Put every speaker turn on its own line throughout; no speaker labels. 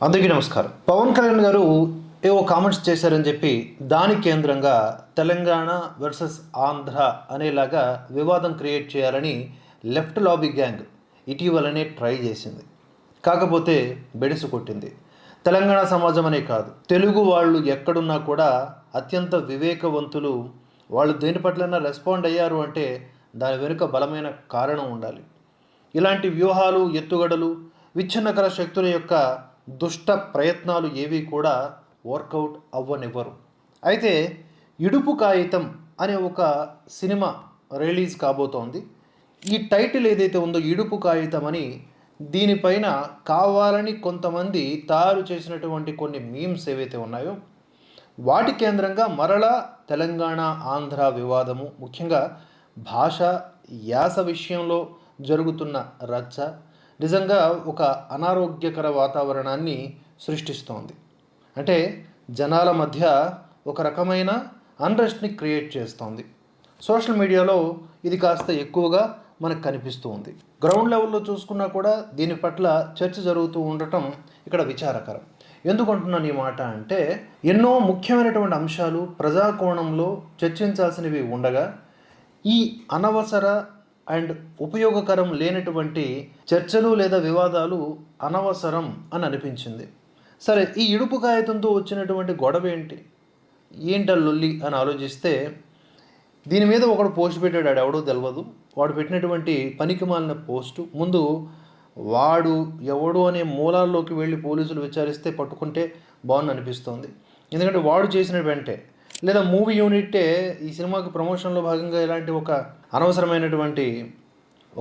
అందరికీ నమస్కారం. పవన్ కళ్యాణ్ గారు ఏవో కామెంట్స్ చేశారని చెప్పి దాని కేంద్రంగా తెలంగాణ వర్సెస్ ఆంధ్ర అనేలాగా వివాదం క్రియేట్ చేయాలని లెఫ్ట్ లాబీ గ్యాంగ్ ఇటీవలనే ట్రై చేసింది. కాకపోతే బెడిసి కొట్టింది. తెలంగాణ సమాజం అనే కాదు, తెలుగు వాళ్ళు ఎక్కడున్నా కూడా అత్యంత వివేకవంతులు. వాళ్ళు దేని పట్లైనా రెస్పాండ్ అయ్యారు అంటే దాని వెనుక బలమైన కారణం ఉండాలి. ఇలాంటి వ్యూహాలు, ఎత్తుగడలు, విచ్ఛిన్నకర శక్తుల యొక్క దుష్ట ప్రయత్నాలు ఏవి కూడా వర్కౌట్ అవ్వనివ్వరు. అయితే ఇడుపు కాగితం అనే ఒక సినిమా రిలీజ్ కాబోతోంది. ఈ టైటిల్ ఏదైతే ఉందో ఇడుపు కాగితం అని, దీనిపైన కావాలని కొంతమంది తయారు చేసినటువంటి కొన్ని మీమ్స్ ఏవైతే ఉన్నాయో వాటి కేంద్రంగా మరలా తెలంగాణ ఆంధ్ర వివాదము, ముఖ్యంగా భాష యాస విషయంలో జరుగుతున్న రచ్చ నిజంగా ఒక అనారోగ్యకర వాతావరణాన్ని సృష్టిస్తోంది. అంటే జనాల మధ్య ఒక రకమైన అన్రెస్ట్ని క్రియేట్ చేస్తోంది. సోషల్ మీడియాలో ఇది కాస్త ఎక్కువగా మనకు కనిపిస్తూ ఉంది. గ్రౌండ్ లెవెల్లో చూసుకున్నా కూడా దీని పట్ల చర్చ జరుగుతూ ఉండటం ఇక్కడ విచారకరం. ఎందుకంటున్నాను ఈ మాట అంటే, ఎన్నో ముఖ్యమైనటువంటి అంశాలు ప్రజాకోణంలో చర్చించాల్సినవి ఉండగా ఈ అనవసర అండ్ ఉపయోగకరం లేనటువంటి చర్చలు లేదా వివాదాలు అనవసరం అని అనిపించింది. సరే, ఈ ఇడుపు కాగితంతో వచ్చినటువంటి గొడవ ఏంట లొల్లి అని ఆలోచిస్తే, దీని మీద ఒకడు పోస్ట్ పెట్టాడు. ఎవడో తెలియదు. వాడు పెట్టినటువంటి పనికి మాలిన పోస్టు ముందు వాడు ఎవడు అనే మూలాల్లోకి వెళ్ళి పోలీసులు విచారిస్తే పట్టుకుంటే బాగుంది అనిపిస్తోంది. ఎందుకంటే వాడు చేసిన వెంటే, లేదా మూవీ యూనిట్టే ఈ సినిమాకి ప్రమోషన్లో భాగంగా ఇలాంటి ఒక అనవసరమైనటువంటి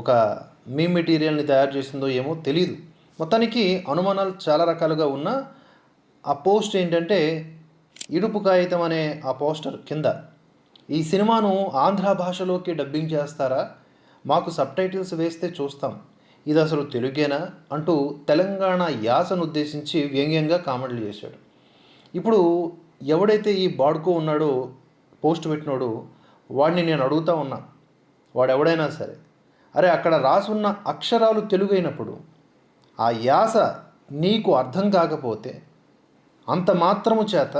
ఒక మీమ్ మెటీరియల్ని తయారు చేసిందో ఏమో తెలియదు. మొత్తానికి అనుమానాలు చాలా రకాలుగా ఉన్న ఆ పోస్ట్ ఏంటంటే, ఇడుపు కాగితం అనే ఆ పోస్టర్ కింద ఈ సినిమాను ఆంధ్ర భాషలోకి డబ్బింగ్ చేస్తారా, మాకు సబ్ టైటిల్స్ వేస్తే చూస్తాం, ఇది అసలు తెలుగేనా అంటూ తెలంగాణ యాసను ఉద్దేశించి వ్యంగ్యంగా కామెంట్లు చేశాడు. ఇప్పుడు ఎవడైతే ఈ బాడుకో ఉన్నాడో, పోస్ట్ పెట్టినాడో, వాడిని నేను అడుగుతా ఉన్నా, వాడు ఎవడైనా సరే, అరే అక్కడ రాసున్న అక్షరాలు తెలుగు అయినప్పుడు ఆ యాస నీకు అర్థం కాకపోతే అంత మాత్రము చేత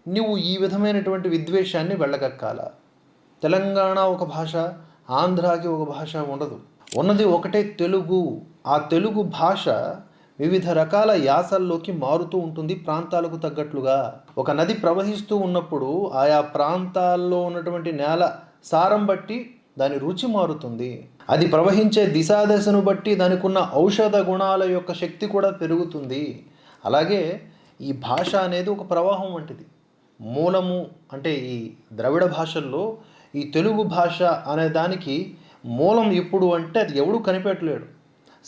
నువ్వు ఈ విధమైనటువంటి విద్వేషాన్ని వెళ్ళగక్కాలా? తెలంగాణ ఒక భాష, ఆంధ్రాకి ఒక భాష ఉండదు. ఉన్నది ఒకటే తెలుగు. ఆ తెలుగు భాష వివిధ రకాల యాసల్లోకి మారుతూ ఉంటుంది ప్రాంతాలకు తగ్గట్లుగా. ఒక నది ప్రవహిస్తూ ఉన్నప్పుడు ఆయా ప్రాంతాల్లో ఉన్నటువంటి నేల సారం బట్టి దాని రుచి మారుతుంది. అది ప్రవహించే దిశాదశను బట్టి దానికి ఉన్న ఔషధ గుణాల యొక్క శక్తి కూడా పెరుగుతుంది. అలాగే ఈ భాష అనేది ఒక ప్రవాహం వంటిది. మూలము అంటే ఈ ద్రవిడ భాషల్లో ఈ తెలుగు భాష అనే దానికి మూలం ఎప్పుడు అంటే అది ఎవడూ కనిపెట్టలేడు.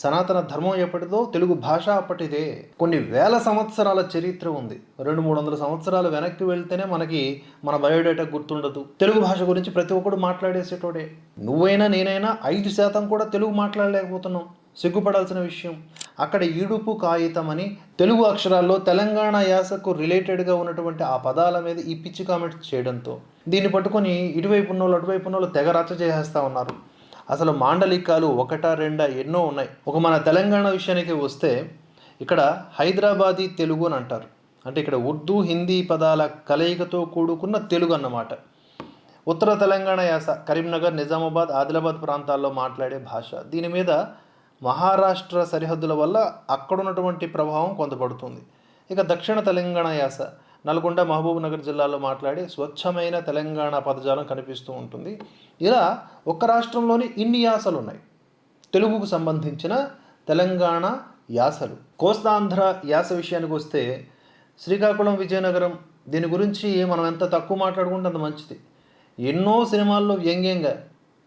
సనాతన ధర్మం ఎప్పటిదో, తెలుగు భాష అప్పటిదే. కొన్ని వేల సంవత్సరాల చరిత్ర ఉంది. 200-300 సంవత్సరాలు వెనక్కి వెళ్తేనే మనకి మన బయోడేటా గుర్తుండదు. తెలుగు భాష గురించి ప్రతి ఒక్కడు మాట్లాడేసేటోడే. నువ్వైనా నేనైనా 5% కూడా తెలుగు మాట్లాడలేకపోతున్నాం. సిగ్గుపడాల్సిన విషయం. అక్కడ ఈడుపు కాగితం అని తెలుగు అక్షరాల్లో తెలంగాణ యాసకు రిలేటెడ్గా ఉన్నటువంటి ఆ పదాల మీద ఈ పిచ్చి కామెంట్స్ చేయడంతో దీన్ని పట్టుకొని ఇటువైపు ఉన్నోళ్ళు అటువైపు ఉన్నోళ్ళు తెగ రచ్చ చేసేస్తూ ఉన్నారు. అసలు మాండలికాలు ఒకటా రెండా ఎన్నో ఉన్నాయి. ఒక మన తెలంగాణ విషయానికి వస్తే, ఇక్కడ హైదరాబాదీ తెలుగు అని అంటారు. అంటే ఇక్కడ ఉర్దూ, హిందీ పదాల కలయికతో కూడుకున్న తెలుగు అన్నమాట. ఉత్తర తెలంగాణ యాస కరీంనగర్, నిజామాబాద్, ఆదిలాబాద్ ప్రాంతాల్లో మాట్లాడే భాష. దీని మీద మహారాష్ట్ర సరిహద్దుల వల్ల అక్కడున్నటువంటి ప్రభావం కొంత పడుతుంది. ఇక దక్షిణ తెలంగాణ యాస నల్గొండ, మహబూబ్ నగర్ జిల్లాలో మాట్లాడే స్వచ్ఛమైన తెలంగాణ పదజాలం కనిపిస్తూ ఉంటుంది. ఇలా ఒక్క రాష్ట్రంలోని ఇన్ని యాసలు ఉన్నాయి. తెలుగుకు సంబంధించిన తెలంగాణ యాసలు. కోస్తాంధ్ర యాస విషయానికి వస్తే, శ్రీకాకుళం, విజయనగరం, దీని గురించి మనం ఎంత తక్కువ మాట్లాడుకుంటే అంత మంచిది. ఎన్నో సినిమాల్లో వ్యంగ్యంగా,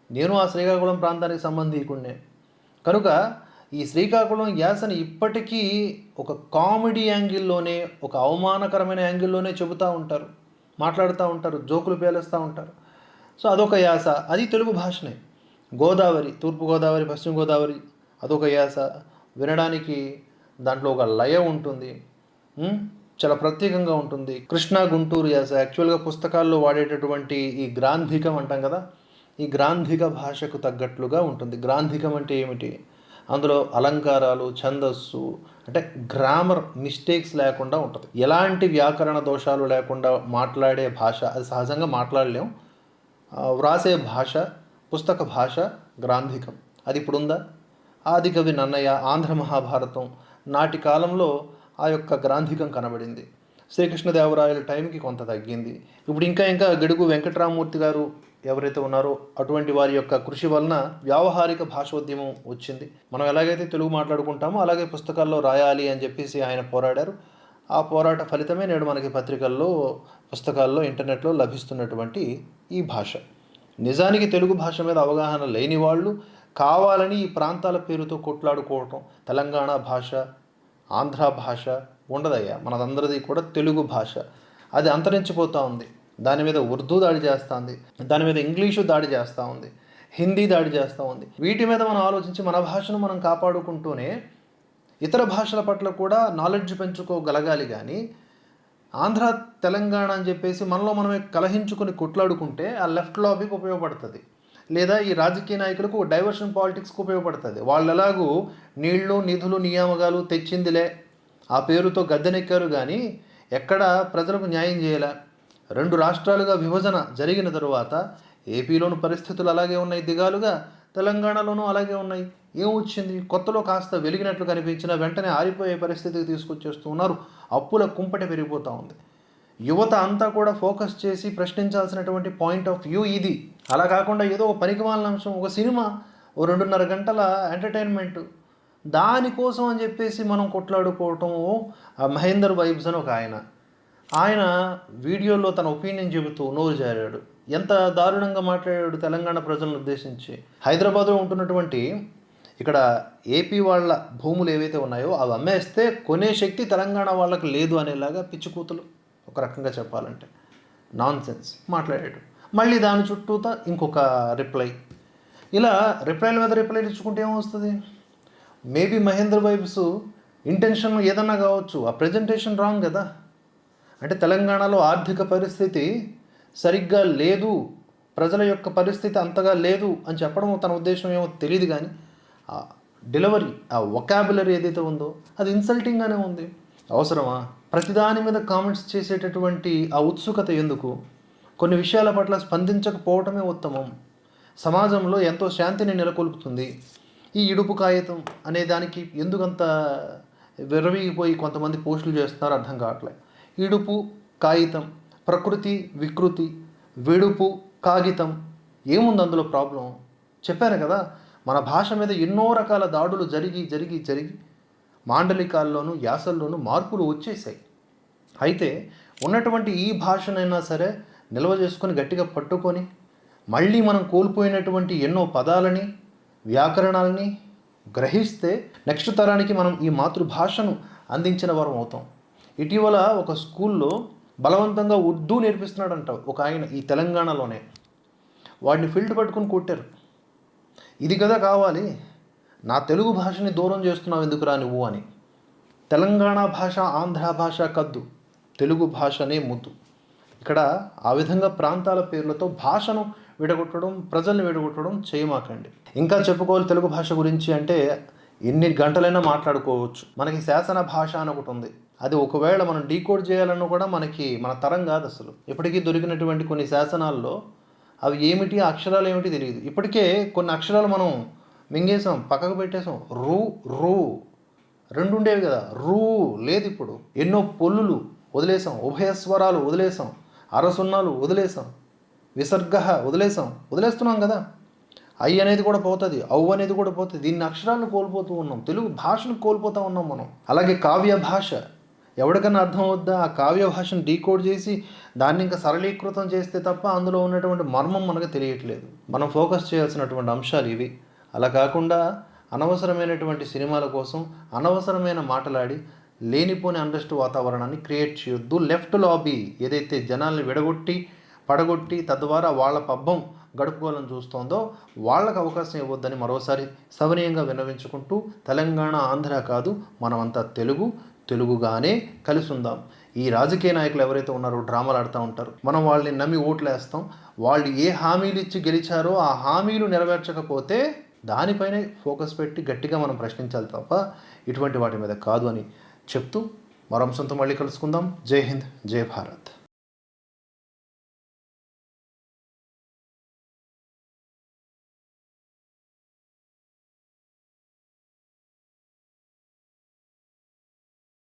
నేను ఆ శ్రీకాకుళం ప్రాంతానికి సంబంధికుడినే కనుక ఈ శ్రీకాకుళం యాసని ఇప్పటికీ ఒక కామెడీ యాంగిల్లోనే, ఒక అవమానకరమైన యాంగిల్లోనే చెబుతూ ఉంటారు, మాట్లాడుతూ ఉంటారు, జోకులు పేలుస్తూ ఉంటారు. సో అదొక యాస, అది తెలుగు భాషనే. గోదావరి, తూర్పు గోదావరి, పశ్చిమ గోదావరి, అదొక యాస. వినడానికి దాంట్లో ఒక లయ ఉంటుంది, చాలా ప్రత్యేకంగా ఉంటుంది. కృష్ణా, గుంటూరు యాస యాక్చువల్గా పుస్తకాల్లో వాడేటటువంటి ఈ గ్రాంధికం అంటాం కదా, ఈ గ్రాంధిక భాషకు తగ్గట్లుగా ఉంటుంది. గ్రాంధికం అంటే ఏమిటి? అందులో అలంకారాలు, ఛందస్సు అంటే గ్రామర్ మిస్టేక్స్ లేకుండా ఉంటుంది. ఎలాంటి వ్యాకరణ దోషాలు లేకుండా మాట్లాడే భాష, అది సహజంగా మాట్లాడలేం. వ్రాసే భాష, పుస్తక భాష గ్రాంధికం. అది ఇప్పుడుందా? ఆదికవి నన్నయ్య, ఆంధ్ర మహాభారతం నాటి కాలంలో ఆ యొక్క గ్రాంధికం కనబడింది. శ్రీకృష్ణదేవరాయల టైంకి కొంత తగ్గింది. ఇప్పుడు ఇంకా గడుగు వెంకటరామమూర్తి గారు ఎవరైతే ఉన్నారో అటువంటి వారి యొక్క కృషి వలన వ్యావహారిక భాషోద్యమం వచ్చింది. మనం ఎలాగైతే తెలుగు మాట్లాడుకుంటామో అలాగే పుస్తకాల్లో రాయాలి అని చెప్పేసి ఆయన పోరాడారు. ఆ పోరాట ఫలితమే నేడు మనకి పత్రికల్లో, పుస్తకాల్లో, ఇంటర్నెట్లో లభిస్తున్నటువంటి ఈ భాష. నిజానికి తెలుగు భాష మీద అవగాహన లేని వాళ్ళు కావాలని ఈ ప్రాంతాల పేరుతో కొట్లాడుకోవటం. తెలంగాణ భాష, ఆంధ్ర భాష ఉండదయ్యా, మనదందరిది కూడా తెలుగు భాష. అది అంతరించిపోతూ ఉంది. దాని మీద ఉర్దూ దాడి చేస్తూ ఉంది, దాని మీద ఇంగ్లీషు దాడి చేస్తూ ఉంది, హిందీ దాడి చేస్తూ ఉంది. వీటి మీద మనం ఆలోచించి మన భాషను మనం కాపాడుకుంటూనే ఇతర భాషల పట్ల కూడా నాలెడ్జ్ పెంచుకోగలగాలి. కానీ ఆంధ్ర, తెలంగాణ అని చెప్పేసి మనలో మనమే కలహించుకొని కొట్లాడుకుంటే ఆ లెఫ్ట్ లాబీకి ఉపయోగపడుతుంది, లేదా ఈ రాజకీయ నాయకులకు డైవర్షన్ పాలిటిక్స్కి ఉపయోగపడుతుంది. వాళ్ళు ఎలాగూ నీళ్లు, నిధులు, నియామకాలు తెచ్చిందిలే ఆ పేరుతో గద్దెనెక్కారు, కానీ ఎక్కడ ప్రజలకు న్యాయం చేయలే. 2 రాష్ట్రాలుగా విభజన జరిగిన తరువాత ఏపీలోని పరిస్థితులు అలాగే ఉన్నాయి దిగాలుగా, తెలంగాణలోనూ అలాగే ఉన్నాయి. ఏమొచ్చింది? కొత్తలో కాస్త వెలిగినట్లు కనిపించిన వెంటనే ఆరిపోయే పరిస్థితికి తీసుకొచ్చేస్తూ ఉన్నారు. అప్పుల కుంపటి పెరిగిపోతూ ఉంది. యువత అంతా కూడా ఫోకస్ చేసి ప్రశ్నించాల్సినటువంటి పాయింట్ ఆఫ్ వ్యూ ఇది. అలా కాకుండా ఏదో ఒక పనికిమాలిన అంశం, ఒక సినిమా, ఓ 2.5 గంటల ఎంటర్టైన్మెంట్, దానికోసం అని చెప్పేసి మనం కొట్లాడుకోవటం. మహేందర్ వైబ్స్ అని ఒక ఆయన వీడియోలో తన ఒపీనియన్ చెబుతూ నోరు జారాడు. ఎంత దారుణంగా మాట్లాడాడు తెలంగాణ ప్రజలను ఉద్దేశించి. హైదరాబాద్లో ఉంటున్నటువంటి ఇక్కడ ఏపీ వాళ్ళ భూములు ఏవైతే ఉన్నాయో అవి అమ్మేస్తే కొనే శక్తి తెలంగాణ వాళ్ళకి లేదు అనేలాగా పిచ్చికూతులు, ఒక రకంగా చెప్పాలంటే నాన్ సెన్స్ మాట్లాడాడు. మళ్ళీ దాని చుట్టూత ఇంకొక రిప్లై. ఇలా రిప్లైల మీద రిప్లైలు ఇచ్చుకుంటే ఏమొస్తుంది? మేబీ మహేందర్ వైబ్స్ ఇంటెన్షన్ ఏదన్నా కావచ్చు, ఆ ప్రజెంటేషన్ రాంగ్ కదా. అంటే తెలంగాణలో ఆర్థిక పరిస్థితి సరిగ్గా లేదు, ప్రజల యొక్క పరిస్థితి అంతగా లేదు అని చెప్పడం తన ఉద్దేశం ఏమో తెలియదు, కానీ ఆ డెలివరీ, ఆ వొకాబులరీ ఏదైతే ఉందో అది ఇన్సల్టింగ్గానే ఉంది. అవసరమా? ప్రతిదాని మీద కామెంట్స్ చేసేటటువంటి ఆ ఉత్సుకత ఎందుకు? కొన్ని విషయాల పట్ల స్పందించకపోవటమే ఉత్తమం. సమాజంలో ఎంతో శాంతిని నెలకొల్పుతుంది. ఈ ఇడుపు కాగితం అనే దానికి ఎందుకంత విర్రవీగిపోయి కొంతమంది పోస్టులు చేస్తున్నారో అర్థం కావట్లేదు. ఇడుపు, కాగితం, ప్రకృతి, వికృతి, విడుపు, కాగితం, ఏముంది అందులో ప్రాబ్లం? చెప్పాను కదా, మన భాష మీద ఎన్నో రకాల దాడులు జరిగి మాండలికాల్లోనూ యాసల్లోనూ మార్పులు వచ్చేసాయి. అయితే ఉన్నటువంటి ఈ భాషనైనా సరే నిల్వ చేసుకొని గట్టిగా పట్టుకొని మళ్ళీ మనం కోల్పోయినటువంటి ఎన్నో పదాలని, వ్యాకరణాలని గ్రహిస్తే నెక్స్ట్ తరానికి మనం ఈ మాతృభాషను అందించిన వారం అవుతాం. ఇటీవల ఒక స్కూల్లో బలవంతంగా ఉర్దూ నేర్పిస్తున్నాడంట ఒక ఆయన, ఈ తెలంగాణలోనే. వాడిని ఫీల్డ్ పట్టుకొని కొట్టారు. ఇది కదా కావాలి, నా తెలుగు భాషని దూరం చేస్తున్నావు ఎందుకురా నువ్వు అని. తెలంగాణ భాష, ఆంధ్ర భాష కద్దు, తెలుగు భాషనే ముద్దు. ఇక్కడ ఆ విధంగా ప్రాంతాల పేర్లతో భాషను విడగొట్టడం, ప్రజల్ని విడగొట్టడం చేయమాకండి. ఇంకా చెప్పుకోవాలి తెలుగు భాష గురించి అంటే ఎన్ని గంటలైనా మాట్లాడుకోవచ్చు. మనకి శాసన భాష అని ఒకటి ఉంది. అది ఒకవేళ మనం డీకోడ్ చేయాలన్నా కూడా మన తరం కాదు అసలు. ఇప్పటికీ దొరికినటువంటి కొన్ని శాసనాల్లో అవి ఏమిటి, అక్షరాలు ఏమిటి తెలియదు. ఇప్పటికే కొన్ని అక్షరాలు మనం మింగేసాం, పక్కకు పెట్టేసాం. రూ 2 ఉండేవి కదా, రూ లేదు ఇప్పుడు. ఎన్నో పొల్లులు వదిలేసాం, ఉభయస్వరాలు వదిలేసాం, అరసున్నాలు వదిలేసాం, విసర్గ వదిలేస్తున్నాం కదా. ఐ అనేది కూడా పోతుంది, ఔ అనేది కూడా పోతుంది. దీన్ని అక్షరాలను కోల్పోతూ ఉన్నాం, తెలుగు భాషను కోల్పోతూ ఉన్నాం మనం. అలాగే కావ్య భాష, ఎవరికన్నా అర్థం అవుద్దా? ఆ కావ్య భాషను డీకోడ్ చేసి దాన్ని ఇంకా సరళీకృతం చేస్తే తప్ప అందులో ఉన్నటువంటి మర్మం మనకు తెలియట్లేదు. మనం ఫోకస్ చేయాల్సినటువంటి అంశాలు ఇవి. అలా కాకుండా అనవసరమైనటువంటి సినిమాల కోసం అనవసరమైన మాటలాడి లేనిపోని అండస్ట్ వాతావరణాన్ని క్రియేట్ చేయొద్దు. లెఫ్ట్ లాబీ ఏదైతే జనాల్ని పడగొట్టి తద్వారా వాళ్ళ పబ్బం గడుపుకోవాలని చూస్తోందో వాళ్ళకు అవకాశం ఇవ్వద్దని మరోసారి సవినయంగా విన్నవించుకుంటూ, తెలంగాణ, ఆంధ్ర కాదు, మనమంతా తెలుగుగానే కలిసి ఉందాం. ఈ రాజకీయ నాయకులు ఎవరైతే ఉన్నారో డ్రామాలు ఆడుతూ ఉంటారు. మనం వాళ్ళని నమ్మి ఓట్లు వేస్తాం. వాళ్ళు ఏ హామీలు ఇచ్చి గెలిచారో ఆ హామీలు నెరవేర్చకపోతే దానిపైనే ఫోకస్ పెట్టి గట్టిగా మనం ప్రశ్నించాలి తప్ప ఇటువంటి వాటి మీద కాదు అని చెప్తూ మరో అంశంతో మళ్ళీ కలుసుకుందాం. జై హింద్, జై భారత్.